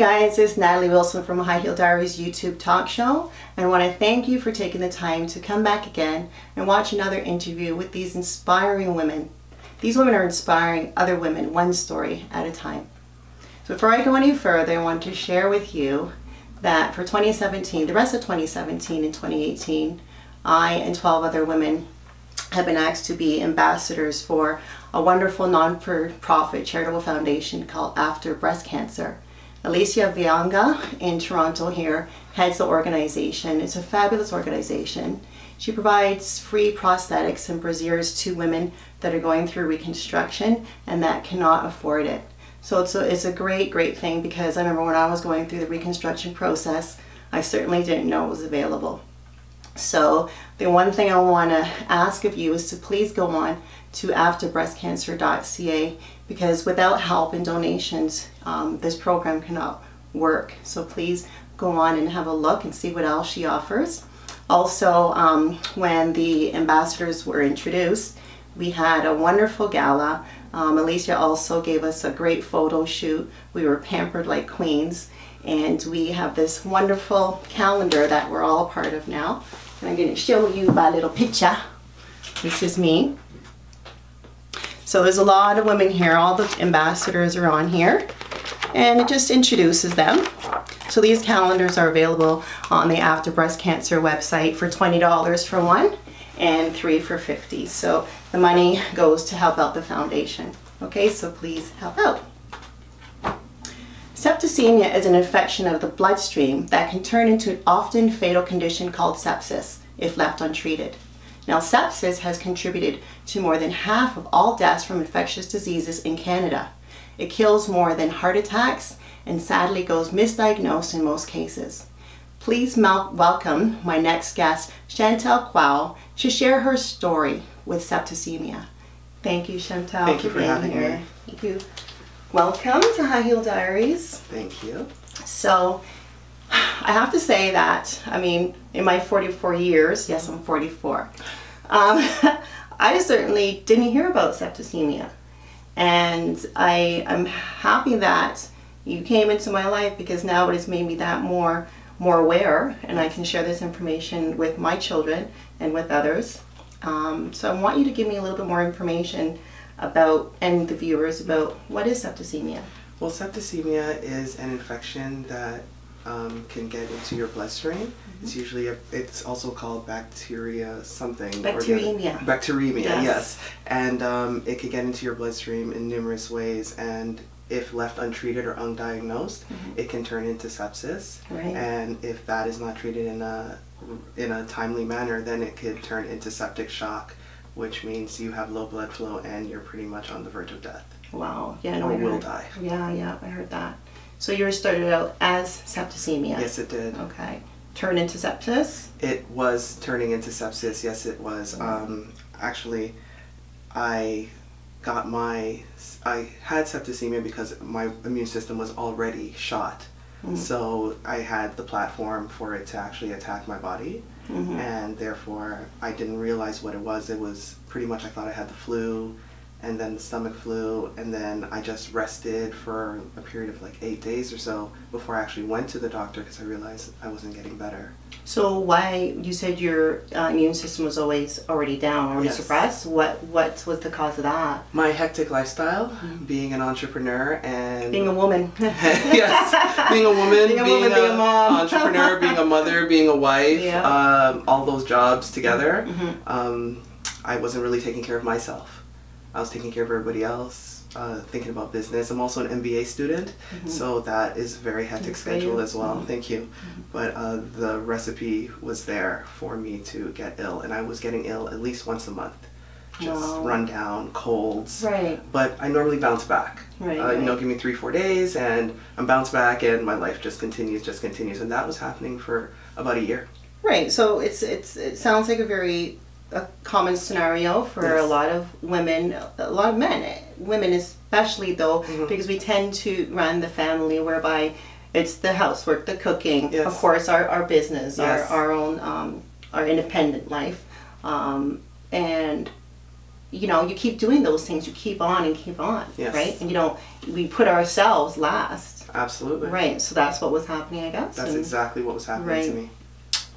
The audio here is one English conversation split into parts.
guys, it's Natalie Wilson from High Heel Diaries YouTube talk show, and I want to thank you for taking the time to come back again and watch another interview with these inspiring women. These women are inspiring other women one story at a time. So before I go any further, I want to share with you that for 2017, the rest of 2017 and 2018, I and 12 other women have been asked to be ambassadors for a wonderful non-for-profit charitable foundation called After Breast Cancer. Alicia Vianga in Toronto here heads the organization. It's a fabulous organization. She provides free prosthetics and brassiers to women that are going through reconstruction and that cannot afford it. So it's a great thing, because I remember when I was going through the reconstruction process, I certainly didn't know it was available. So the one thing I want to ask of you is to please go on to afterbreastcancer.ca, because without help and donations, this program cannot work. So please go on and have a look and see what else she offers. Also, when the ambassadors were introduced, we had a wonderful gala. Alicia also gave us a great photo shoot. We were pampered like queens. And we have this wonderful calendar that we're all a part of now. And I'm going to show you my little picture. This is me. So there's a lot of women here. All the ambassadors are on here. And it just introduces them. So these calendars are available on the After Breast Cancer website for $20 for one and 3 for $50. So the money goes to help out the foundation. Okay, so please help out. Septicemia is an infection of the bloodstream that can turn into an often fatal condition called sepsis if left untreated. Now, sepsis has contributed to more than half of all deaths from infectious diseases in Canada. It kills more than heart attacks and sadly goes misdiagnosed in most cases. Please welcome my next guest, Chantelle Quow, to share her story with septicemia. Thank you, Chantelle. Thank you for having me. Thank you. Welcome to High Heel Diaries. Thank you. So, I have to say that, I mean, in my 44 years, yes, I'm 44, I certainly didn't hear about septicemia. And I'm happy that you came into my life, because now it has made me that more aware, and I can share this information with my children and with others. So I want you to give me a little bit more information about, and the viewers, about what is septicemia. Well, septicemia is an infection that can get into your bloodstream. Mm-hmm. It's usually it's also called bacteria something. Bacteremia. Bacteremia, yes. And it can get into your bloodstream in numerous ways, and if left untreated or undiagnosed, it can turn into sepsis. Right. And if that is not treated in a timely manner, then it could turn into septic shock, which means you have low blood flow and you're pretty much on the verge of death. Wow. Yeah, no, or will die. Yeah, I heard that. So yours started out as septicemia? Yes, it did. Okay. Turned into sepsis? It was turning into sepsis, yes it was. Actually, I had septicemia because my immune system was already shot. So I had the platform for it to actually attack my body. And therefore I didn't realize what it was. It was pretty much, I thought I had the flu, and then the stomach flu, and then I just rested for a period of like 8 days or so before I actually went to the doctor, because I realized I wasn't getting better. So why, you said your immune system was already down, already suppressed? What was the cause of that? My hectic lifestyle, being an entrepreneur and... Being a woman. Yes, being a woman, being a mom. entrepreneur, being a mother, being a wife, all those jobs together. I wasn't really taking care of myself. I was taking care of everybody else, thinking about business. I'm also an MBA student, so that is a very hectic schedule as well. Thank you. But the recipe was there for me to get ill, and I was getting ill at least once a month. Just run down, colds. Right. But I normally bounce back. Right, You know, give me 3-4 days, and I'm bounced back, and my life just continues, and that was happening for about a year. Right. So it sounds like a common scenario for a lot of women, a lot of men, women especially though, because we tend to run the family whereby it's the housework, the cooking, of course our business, our own, our independent life, and you know, you keep doing those things, you keep on and keep on, yes. right? And you don't, we put ourselves last. Absolutely. Right, so that's what was happening, I guess. That's exactly what was happening to me.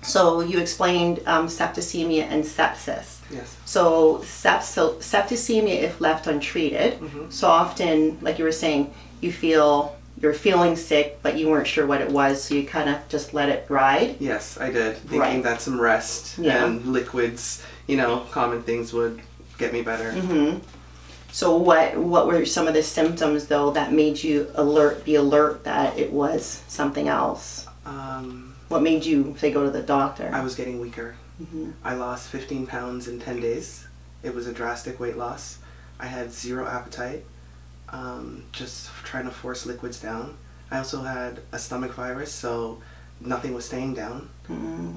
So you explained septicemia and sepsis. Yes. So septicemia, if left untreated, so often, like you were saying, you're feeling sick, but you weren't sure what it was, so you kind of just let it ride. Yes, I did, thinking that some rest and liquids, you know, common things would get me better. So what were some of the symptoms, though, that made you be alert that it was something else? What made you say go to the doctor? I was getting weaker. I lost 15 pounds in 10 days. It was a drastic weight loss. I had zero appetite, just trying to force liquids down. I also had a stomach virus, so nothing was staying down.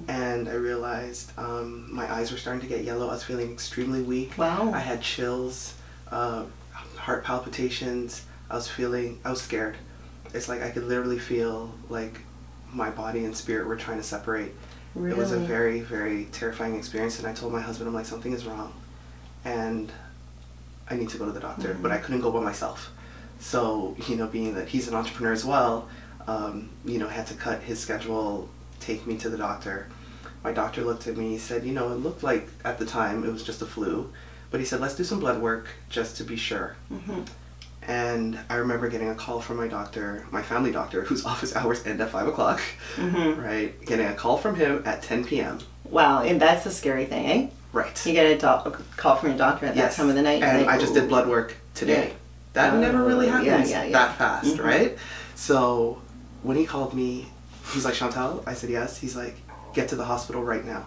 And I realized my eyes were starting to get yellow. I was feeling extremely weak. Wow. I had chills, heart palpitations. I was scared. It's like I could literally feel like my body and spirit were trying to separate. Really? It was a very, very terrifying experience, and I told my husband, I'm like, something is wrong and I need to go to the doctor. But I couldn't go by myself. So, you know, being that he's an entrepreneur as well, you know, had to cut his schedule, take me to the doctor. My doctor looked at me, he said, you know, it looked like at the time it was just a flu, but he said, let's do some blood work just to be sure. And I remember getting a call from my doctor, my family doctor, whose office hours end at 5 o'clock, right? Getting a call from him at 10 p.m. Wow, and that's a scary thing, eh? Right. You get a call from your doctor at that time of the night. And I just did blood work today. That never really happens that fast, right? So when he called me, he's like, Chantelle? I said, yes. He's like, get to the hospital right now.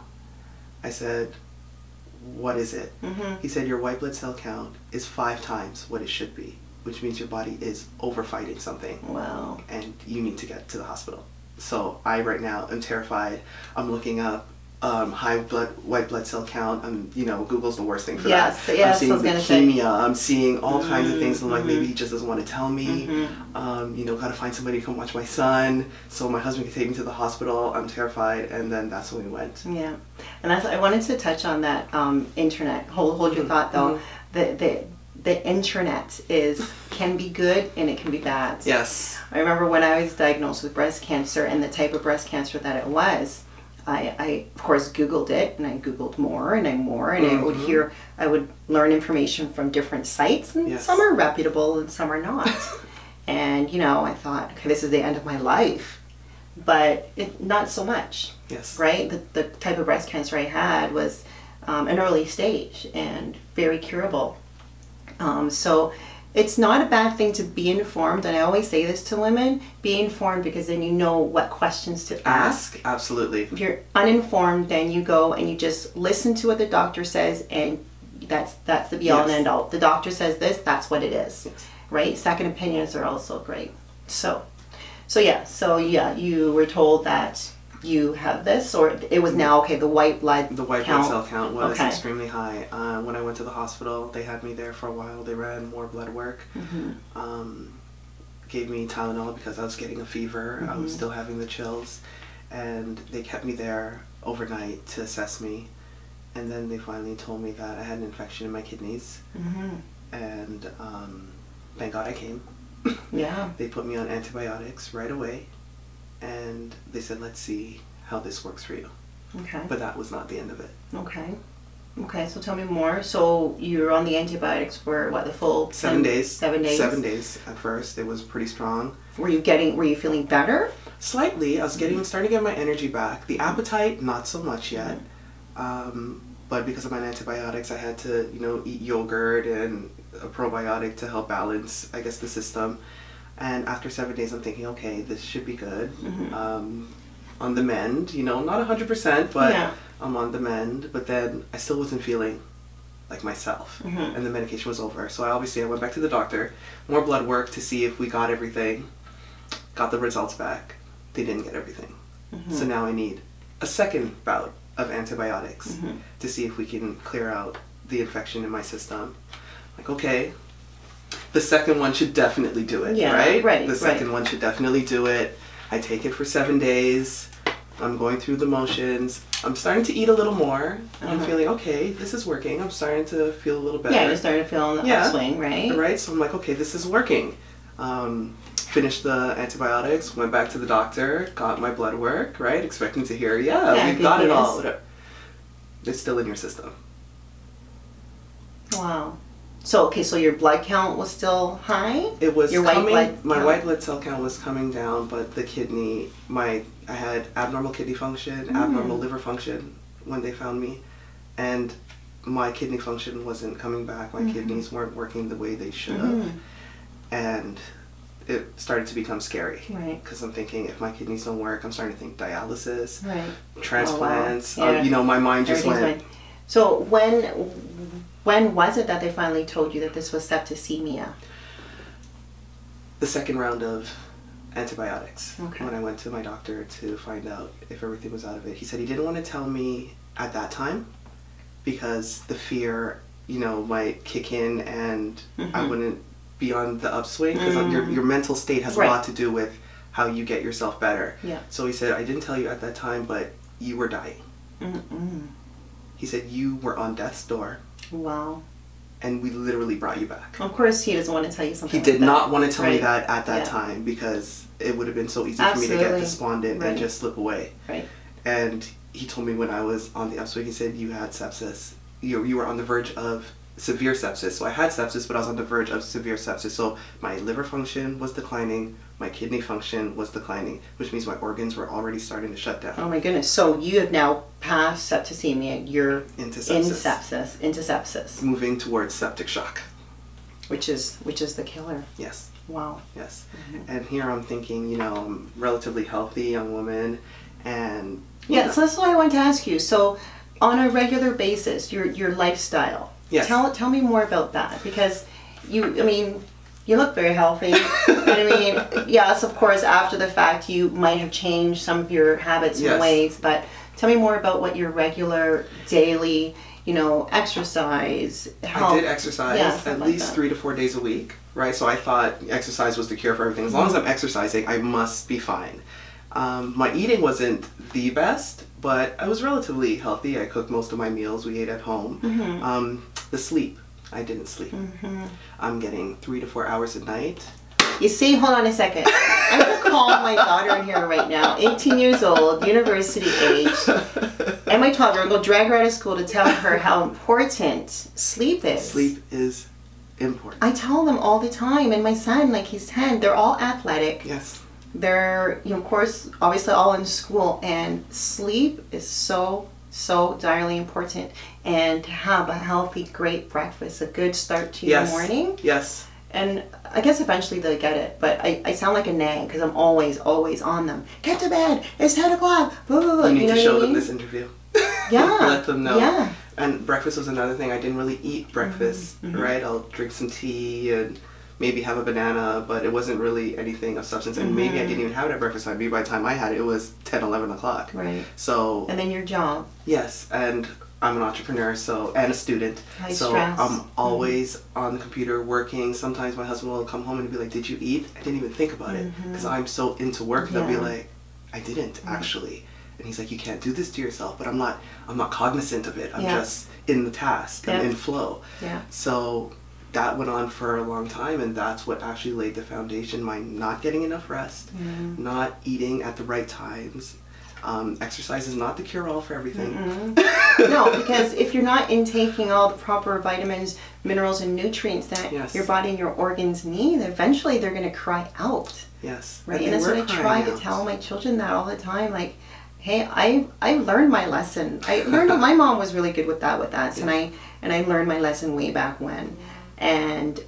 I said, what is it? He said, your white blood cell count is 5 times what it should be, which means your body is overfighting something. Wow. And you need to get to the hospital. So I right now am terrified. I'm looking up white blood cell count. You know, Google's the worst thing for that. I'm seeing leukemia. I'm seeing all kinds of things. I'm like, maybe he just doesn't want to tell me. You know, gotta find somebody to come watch my son so my husband can take me to the hospital. I'm terrified, and then that's when we went. Yeah, and I wanted to touch on that internet. Hold your thought though. The internet can be good and it can be bad. Yes. I remember when I was diagnosed with breast cancer and the type of breast cancer that it was, I of course Googled it, and I Googled more and I would learn information from different sites, and some are reputable and some are not. And you know, I thought, okay, this is the end of my life, but not so much. Yes. Right? The type of breast cancer I had was an early stage and very curable. So it's not a bad thing to be informed, and I always say this to women, be informed, because then you know what questions to ask. Absolutely. If you're uninformed, then you go and you just listen to what the doctor says, and that's the be all and end all. The doctor says this, that's what it is. Right? Second opinions are also great. So you were told that you have this, or it was now, okay, the white blood cell count was extremely high. When I went to the hospital, they had me there for a while. They ran more blood work, gave me Tylenol because I was getting a fever. I was still having the chills, and they kept me there overnight to assess me. And then they finally told me that I had an infection in my kidneys, and thank God I came. They put me on antibiotics right away. And they said, let's see how this works for you. Okay. But that was not the end of it. Okay. Okay, so tell me more. So you were on the antibiotics for what, the full 7 days? 7 days? 7 days at first. It was pretty strong. Were you feeling better? Slightly. I was starting to get my energy back. The appetite, not so much yet. But because of my antibiotics, I had to, you know, eat yogurt and a probiotic to help balance, I guess, the system. And after 7 days, I'm thinking, okay, this should be good. On the mend, you know, not 100%, but I'm on the mend. But then I still wasn't feeling like myself, and the medication was over. So I went back to the doctor, more blood work to see if we got everything, got the results back. They didn't get everything. So now I need a second bout of antibiotics to see if we can clear out the infection in my system. Like, okay, the second one should definitely do it, right? The second one should definitely do it. I take it for 7 days. I'm going through the motions. I'm starting to eat a little more. I'm feeling, okay, this is working. I'm starting to feel a little better. Yeah, you're starting to feel on the upswing, right? Right, so I'm like, okay, this is working. Finished the antibiotics, went back to the doctor, got my blood work, right? Expecting to hear, we've got it all. It's still in your system. Wow. So, okay, so your blood count was still high? It was your my white blood cell count was coming down, but the kidney, I had abnormal kidney function, abnormal liver function when they found me, and my kidney function wasn't coming back. My kidneys weren't working the way they should have, and it started to become scary. Right. Because I'm thinking, if my kidneys don't work, I'm starting to think dialysis, right, transplants. Oh, wow. You know, my mind just went. So when was it that they finally told you that this was septicemia? The second round of antibiotics. Okay. When I went to my doctor to find out if everything was out of it, he said he didn't want to tell me at that time because the fear, you know, might kick in and I wouldn't be on the upswing because your mental state has a lot to do with how you get yourself better. Yeah. So he said, I didn't tell you at that time, but you were dying. He said, you were on death's door. Wow. And we literally brought you back. Of course he doesn't want to tell you something He did like not want to tell me that at that time because it would have been so easy for me to get despondent and just slip away. Right. And he told me when I was on the upswing, he said, you had sepsis. You were on the verge of severe sepsis. So I had sepsis, but I was on the verge of severe sepsis. So my liver function was declining, my kidney function was declining, which means my organs were already starting to shut down. Oh my goodness. So you have now passed septicemia. You're into sepsis. Moving towards septic shock. Which is the killer. Yes. Wow. Yes. And here I'm thinking, you know, I'm a relatively healthy young woman and... Yeah, so that's what I wanted to ask you. So on a regular basis, your lifestyle. Yes. Tell me more about that because you look very healthy. I mean, yes, of course, after the fact, you might have changed some of your habits and ways, but tell me more about what your regular daily, you know, exercise, health. I did exercise at least 3 to 4 days a week, right? So I thought exercise was the cure for everything. As long as I'm exercising, I must be fine. My eating wasn't the best, but I was relatively healthy. I cooked most of my meals. We ate at home. The sleep, I didn't sleep. I'm getting 3 to 4 hours a night. You see, hold on a second. I'm going to call my daughter in here right now, 18 years old, university age, and my 12-year-old, go drag her out of school to tell her how important sleep is. Sleep is important. I tell them all the time, and my son, like he's 10, they're all athletic. Yes. They're, you know, of course, obviously all in school, and sleep is so direly important, and to have a healthy, great breakfast, a good start to your morning. Yes. And I guess eventually they'll get it, but I sound like a nag because I'm always on them. Get to bed, it's 10 o'clock, blah, blah, blah. You need to show them this interview. Yeah. Let them know. Yeah. And breakfast was another thing. I didn't really eat breakfast, right? I'll drink some tea and maybe have a banana, but it wasn't really anything of substance. And maybe I didn't even have it at breakfast time. Maybe by the time I had it, it was 10, 11 o'clock. Right. So. And then your job. Yes, and I'm an entrepreneur, and a student. High so stress. I'm always on the computer working. Sometimes my husband will come home and be like, "Did you eat?" I didn't even think about it because I'm so into work. They'll be like, "I didn't actually," and he's like, "You can't do this to yourself." But I'm not cognizant of it. I'm just in the task. I'm in flow. Yeah. So that went on for a long time, and that's what actually laid the foundation. My not getting enough rest, not eating at the right times. Exercise is not the cure-all for everything. No, because if you're not intaking all the proper vitamins, minerals, and nutrients that your body and your organs need, eventually they're going to cry out. Yes. Right, and that's what I try to tell my children that all the time. Like, hey, I learned my lesson. I learned my mom was really good with us, and I learned my lesson way back when. And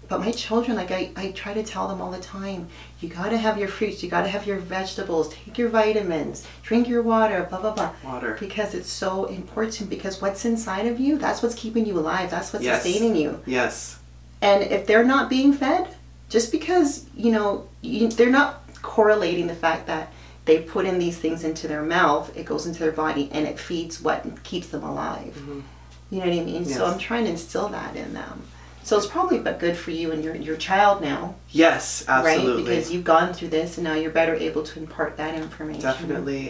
but my children, like I try to tell them all the time, you gotta have your fruits, you gotta have your vegetables, take your vitamins, drink your water, blah, blah, blah. Water. Because it's so important, because what's inside of you, that's what's keeping you alive, that's what's sustaining you. Yes. And if they're not being fed, just because, you know, they're not correlating the fact that they put in these things into their mouth, it goes into their body, and it feeds what keeps them alive. You know what I mean? Yes. So I'm trying to instill that in them. So it's probably good for you and your child now. Yes, absolutely. Right? Because you've gone through this and now you're better able to impart that information. Definitely.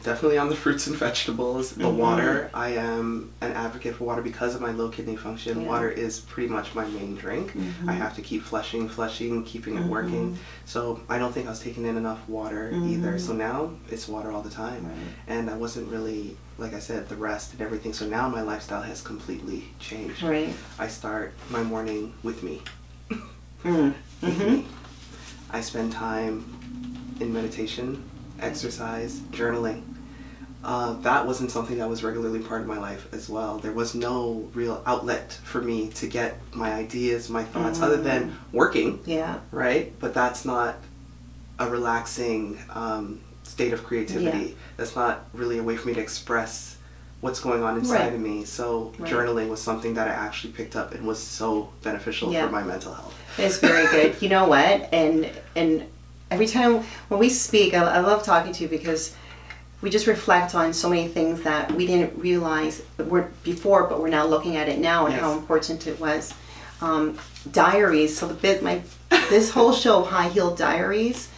Definitely on the fruits and vegetables. The water, I am an advocate for water because of my low kidney function. Yeah. Water is pretty much my main drink. I have to keep flushing, keeping it working. So I don't think I was taking in enough water either. So now it's water all the time. Right. And I wasn't really, like I said, the rest and everything. So now my lifestyle has completely changed. Right. I start my morning with me. With me. I spend time in meditation, exercise, journaling. That wasn't something that was regularly part of my life as well. There was no real outlet for me to get my ideas, my thoughts, other than working. Yeah. Right? But that's not a relaxing state of creativity. Yeah. That's not really a way for me to express what's going on inside of me. So journaling was something that I actually picked up and was so beneficial for my mental health. It's very good. You know what? And every time when we speak, I love talking to you because we just reflect on so many things that we didn't realize were before, but we're now looking at it now and how important it was. Diaries. So this whole show, High Heel Diaries,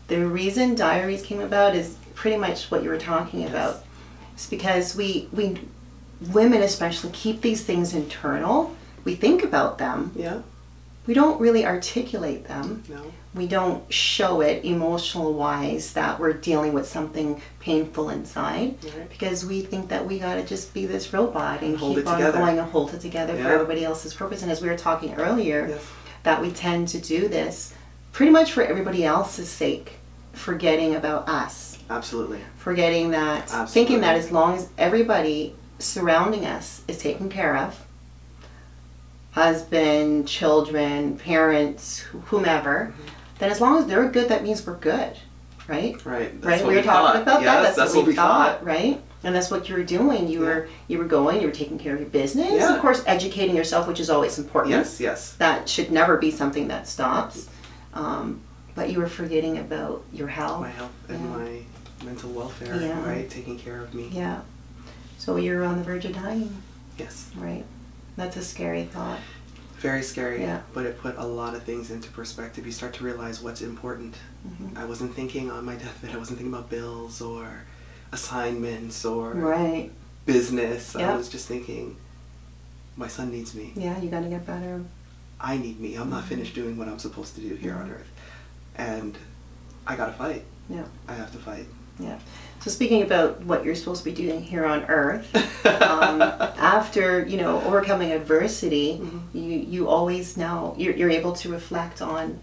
the reason Diaries came about is pretty much what you were talking about. It's because we women especially keep these things internal. We think about them. Yeah. We don't really articulate them. No. We don't show it emotional-wise that we're dealing with something painful inside, because we think that we gotta just be this robot and keep on going and hold it together for everybody else's purpose. And as we were talking earlier, that we tend to do this pretty much for everybody else's sake, forgetting about us. Absolutely. Forgetting that, thinking that as long as everybody surrounding us is taken care of, husband, children, parents, whomever, then as long as they're good, that means we're good, right? Right. Right. We were talking about that. That's what we thought, right? And that's what you were doing. You were going. You were taking care of your business. Yeah. Of course, educating yourself, which is always important. Yes. Yes. That should never be something that stops. But you were forgetting about your health. My health and my mental welfare. Yeah. Right. Taking care of me. Yeah. So you're on the verge of dying. Yes. Right. That's a scary thought. Very scary, but it put a lot of things into perspective. You start to realize what's important. I wasn't thinking on my deathbed, I wasn't thinking about bills or assignments or business. I was just thinking, my son needs me. Yeah, you gotta get better. I need me. I'm not finished doing what I'm supposed to do here on earth. And I gotta fight. Yeah. I have to fight. Yeah. So speaking about what you're supposed to be doing here on Earth, after overcoming adversity, you always now you're able to reflect on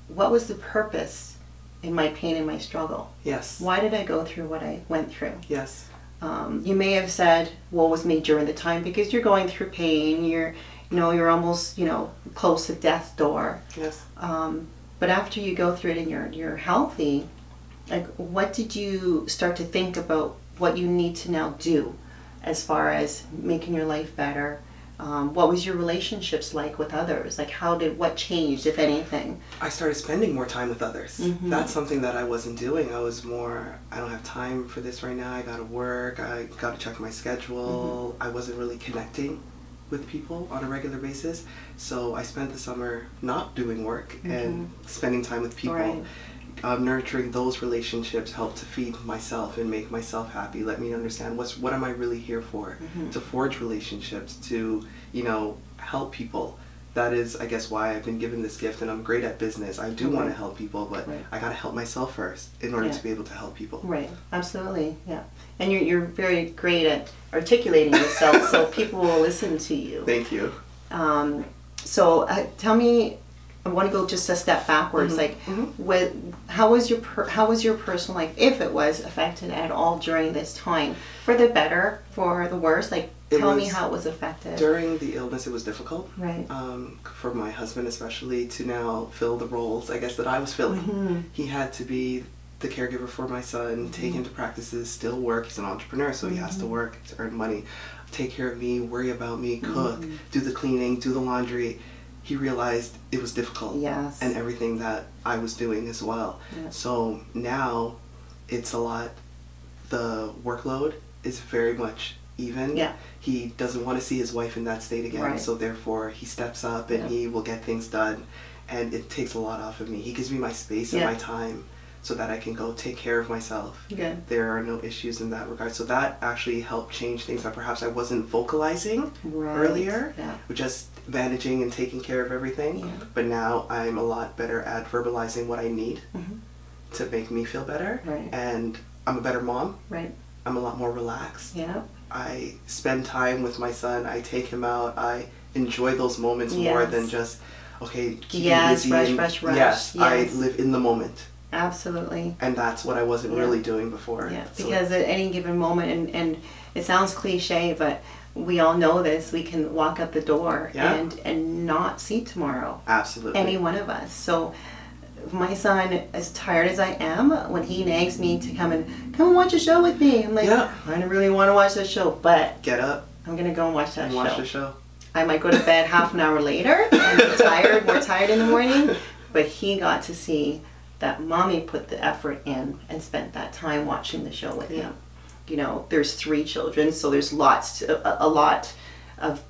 what was the purpose in my pain and my struggle. Yes. Why did I go through what I went through? Yes. You may have said, "Woe was me" during the time because you're going through pain. You're almost close to death's door. Yes. But after you go through it and you're healthy. Like, what did you start to think about what you need to now do as far as making your life better? What was your relationships like with others? Like, what changed, if anything? I started spending more time with others. That's something that I wasn't doing. I was more, I don't have time for this right now. I gotta work. I gotta check my schedule. I wasn't really connecting with people on a regular basis. So I spent the summer not doing work and spending time with people. Right. Nurturing those relationships helped to feed myself and make myself happy. Let me understand what am I really here for? To forge relationships, to help people. That is, I guess, why I've been given this gift, and I'm great at business. I do want to help people, but I got to help myself first in order to be able to help people. Right. Absolutely. Yeah. And you're very great at articulating yourself, so people will listen to you. Thank you. So tell me. I want to go just a step backwards. How was your personal life, if it was affected at all during this time, for the better, for the worse? Tell me how it was affected. During the illness, it was difficult. Right. For my husband especially to now fill the roles, I guess, that I was filling. He had to be the caregiver for my son, take him to practices, still work. He's an entrepreneur, so he has to work to earn money, take care of me, worry about me, cook, do the cleaning, do the laundry. He realized it was difficult, and everything that I was doing as well. Yes. So now it's a lot, the workload is very much even. Yeah. He doesn't want to see his wife in that state again, Right. so therefore he steps up and he will get things done, and it takes a lot off of me. He gives me my space and my time so that I can go take care of myself. Good. There are no issues in that regard. So that actually helped change things that perhaps I wasn't vocalizing earlier, just managing and taking care of everything. Yeah. But now I'm a lot better at verbalizing what I need to make me feel better. Right. And I'm a better mom. Right. I'm a lot more relaxed. Yeah. I spend time with my son. I take him out. I enjoy those moments more than just, okay, keep me busy. Rush. Yes, I live in the moment. Absolutely. And that's what I wasn't really doing before. Yeah, because at any given moment, and it sounds cliche, but we all know this, we can walk out the door and not see tomorrow. Absolutely. Any one of us. So my son, as tired as I am, when he nags me to come and watch a show with me, I'm like, I don't really want to watch that show, but get up. I'm going to go and watch that show. Watch the show. I might go to bed half an hour later and be more tired in the morning, but he got to see that mommy put the effort in and spent that time watching the show with him. You know, there's 3 children, so there's a lot of,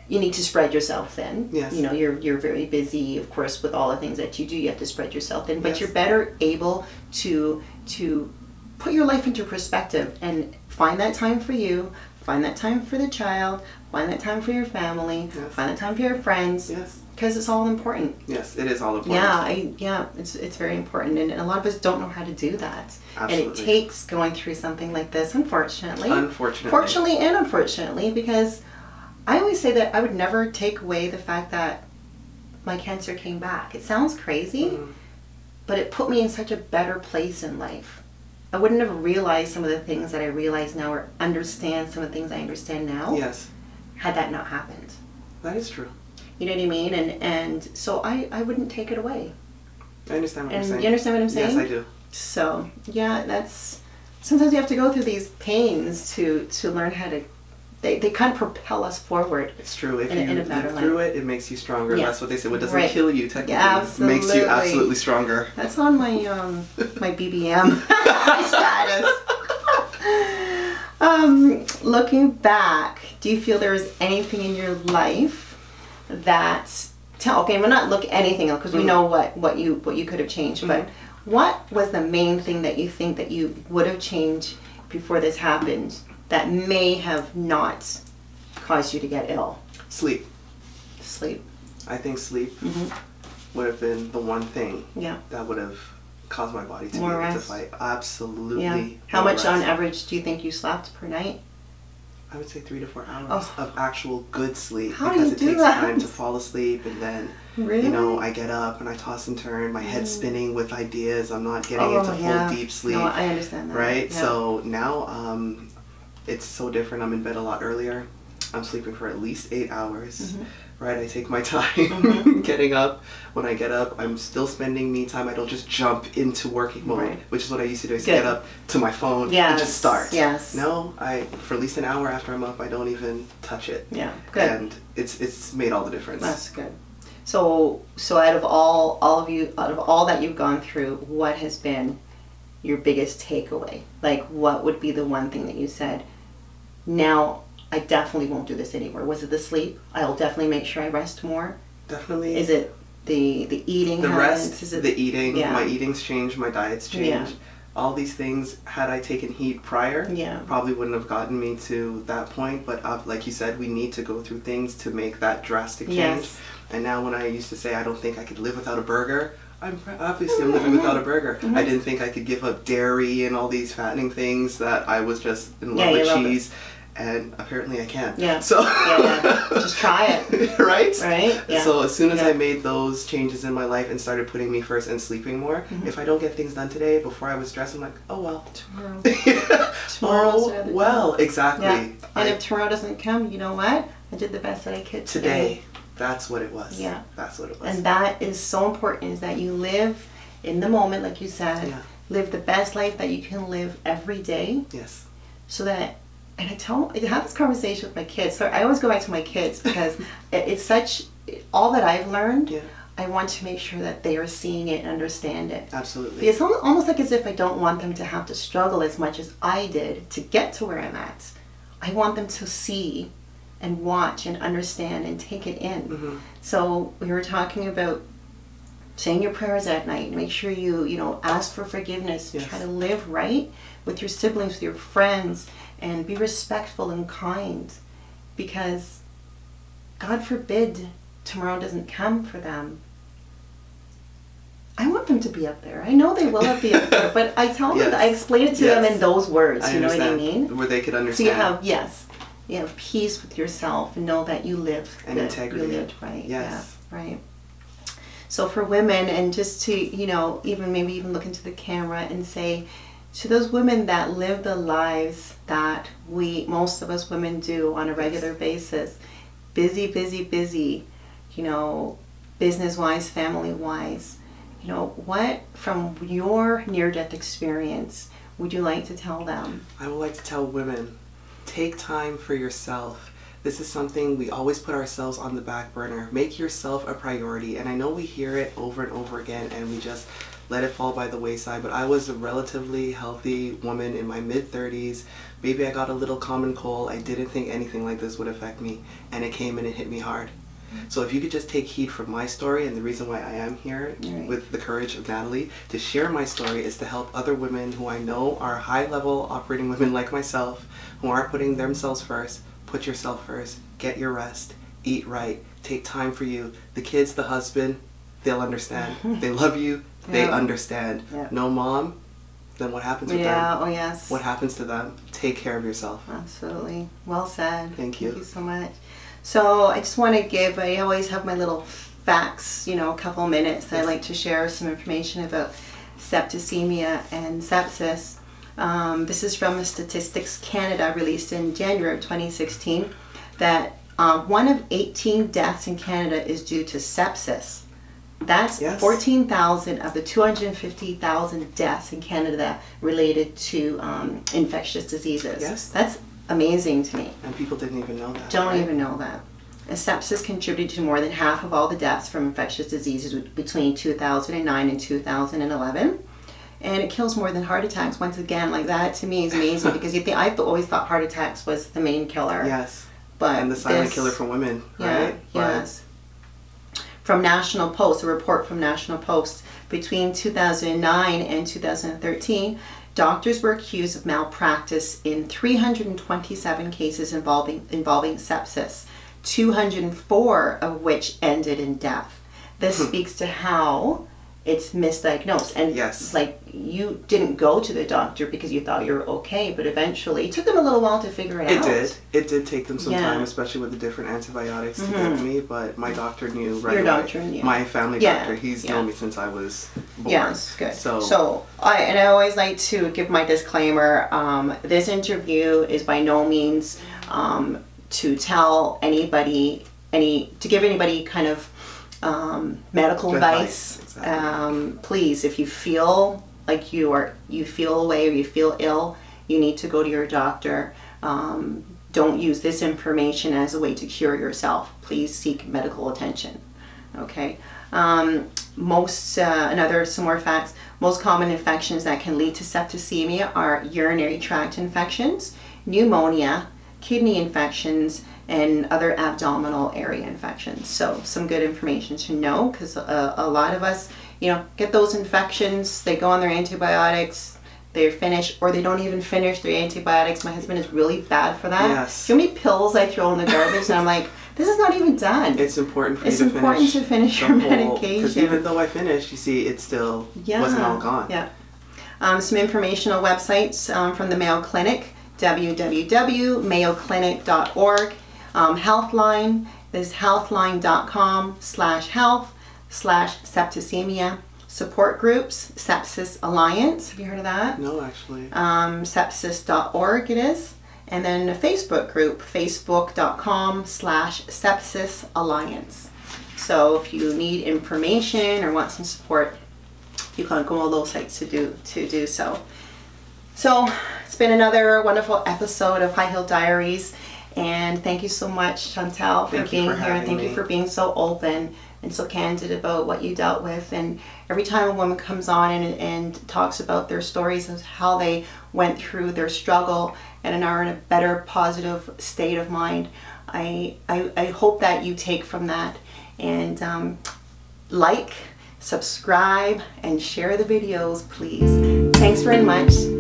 you need to spread yourself thin. Yes. You know, you're very busy, of course, with all the things that you do, you have to spread yourself thin, but you're better able to put your life into perspective and find that time for you, find that time for the child, find that time for your family, find that time for your friends. Yes. Because it's all important. Yes, it is all important. It's very important, and a lot of us don't know how to do that. Absolutely. And it takes going through something like this, unfortunately. Fortunately and unfortunately, because I always say that I would never take away the fact that my cancer came back. It sounds crazy, but it put me in such a better place in life. I wouldn't have realized some of the things that I realize now, or understand some of the things I understand now, had that not happened. That is true. You know what I mean? And so I wouldn't take it away. I understand what you're saying. You understand what I'm saying? Yes, I do. So, yeah, that's... Sometimes you have to go through these pains to learn how to... They kind of propel us forward. It's true. If you live through it, it makes you stronger. That's what they say. What doesn't kill you, technically, makes you absolutely stronger. That's on my my BBM status. Looking back, do you feel there was anything in your life that we're not look anything else, because we know what you could have changed, but what was the main thing that you think that you would have changed before this happened that may have not caused you to get ill? Sleep. I think sleep would have been the one thing that would have caused my body to be able to fight. Absolutely. How much on average do you think you slept per night? I would say 3 to 4 hours of actual good sleep, How because do you it takes that? time to fall asleep, and then you know, I get up and I toss and turn, my head's spinning with ideas. I'm not getting into full deep sleep. No, I understand that. Right? So now it's so different. I'm in bed a lot earlier. I'm sleeping for at least 8 hours. Right? I take my time getting up. When I get up, I'm still spending me time. I don't just jump into working mode, which is what I used to do. I used to get up to my phone and just start. No, for at least an hour after I'm up, I don't even touch it. Yeah, good. And it's made all the difference. That's good. So out of all that you've gone through, what has been your biggest takeaway? Like, what would be the one thing that you said, now I definitely won't do this anymore? Was it the sleep? I'll definitely make sure I rest more. Definitely. Is it the eating? The habits? rest, the eating. My eating's changed. My diet's changed. All these things, had I taken heed prior, probably wouldn't have gotten me to that point. But like you said, we need to go through things to make that drastic change. And now when I used to say I don't think I could live without a burger, I'm living without a burger. I didn't think I could give up dairy and all these fattening things, that I was just in love with cheese. And apparently I can. So just try it. Right? Yeah. So as soon as I made those changes in my life and started putting me first and sleeping more, if I don't get things done today, before I was stressed, I'm like, oh well. Tomorrow. Exactly. And if tomorrow doesn't come, you know what? I did the best that I could today. That's what it was. That's what it was. And that is so important, is that you live in the moment, like you said. Live the best life that you can live every day. So that, and I have this conversation with my kids. So I always go back to my kids, because it's such, all that I've learned, I want to make sure that they are seeing it and understand it. Absolutely. It's almost like as if I don't want them to have to struggle as much as I did to get to where I'm at. I want them to see and watch and understand and take it in. So we were talking about saying your prayers at night. Make sure you ask for forgiveness. Yes. Try to live right with your siblings, with your friends, and be respectful and kind, because God forbid tomorrow doesn't come for them. I want them to be up there. I know they will be up there, but I tell them, I explain it to them in those words. You know what I mean? Where they could understand. So you have peace with yourself and know that you lived and integrity. You lived right. Yes. Yeah, right. So for women, and just to even look into the camera and say to those women that live the lives that most of us women do on a regular basis, busy, business-wise, family-wise, what from your near-death experience would you like to tell them? I would like to tell women, take time for yourself. This is something we always put ourselves on the back burner. Make yourself a priority. And I know we hear it over and over again and we just let it fall by the wayside, but I was a relatively healthy woman in my mid-30s. Maybe I got a little common cold. I didn't think anything like this would affect me, and it came and it hit me hard. So if you could just take heed from my story, and the reason why I am here with the courage of Natalie to share my story is to help other women who I know are high-level operating women like myself, who aren't putting themselves first. Put yourself first. Get your rest. Eat right. Take time for you. The kids, the husband, they'll understand. They love you. They understand. No mom, then what happens with them? Oh yes. What happens to them? Take care of yourself. Absolutely. Well said. Thank you. Thank you so much. So I just want to I always have my little facts, a couple minutes. I like to share some information about septicemia and sepsis. This is from Statistics Canada, released in January of 2016, that 1 of 18 deaths in Canada is due to sepsis. That's 14,000 of the 250,000 deaths in Canada related to infectious diseases. Yes. That's amazing to me. And people didn't even know that. Don't even know that. And sepsis contributed to more than half of all the deaths from infectious diseases between 2009 and 2011. And it kills more than heart attacks. Once again, like that to me is amazing because I've always thought heart attacks was the main killer. Yes. But and the silent killer for women, right? Yes. From National Post, a report from National Post, between 2009 and 2013, doctors were accused of malpractice in 327 cases involving sepsis, 204 of which ended in death. This speaks to how it's misdiagnosed. And like, you didn't go to the doctor because you thought you were okay, but eventually it took them a little while to figure it out. It did take them some time, especially with the different antibiotics to get me, but my doctor knew right away. Your doctor knew. My family doctor, he's known me since I was born. Yes, good. So I always like to give my disclaimer. This interview is by no means to tell anybody to give anybody kind of medical advice. Exactly. Please, if you feel like you feel away or you feel ill, you need to go to your doctor. Don't use this information as a way to cure yourself. Please seek medical attention. Okay. Some more facts. Most common infections that can lead to septicemia are urinary tract infections, pneumonia, kidney infections, and other abdominal area infections. So some good information to know, because a lot of us, get those infections, they go on their antibiotics, they're finished, or they don't even finish their antibiotics. My husband is really bad for that. Yes. You know how many pills I throw in the garbage, and I'm like, this is not even done. It's important for you to finish your medication. Because even though I finished, you see, it still wasn't all gone. Yeah. Some informational websites from the Mayo Clinic, www.mayoclinic.org. Healthline is healthline.com/health/septicemia. Support groups, Sepsis Alliance. Have you heard of that? No, actually. Sepsis.org it is. And then a Facebook group, facebook.com/Sepsis Alliance. So if you need information or want some support, you can go on those sites to do so. So it's been another wonderful episode of High Heel Diaries. And thank you so much, Chantelle, for being here. Thank you for being so open and so candid about what you dealt with. And every time a woman comes on and talks about their stories of how they went through their struggle and are in a better, positive state of mind, I hope that you take from that and like, subscribe, and share the videos, please. Thanks very much.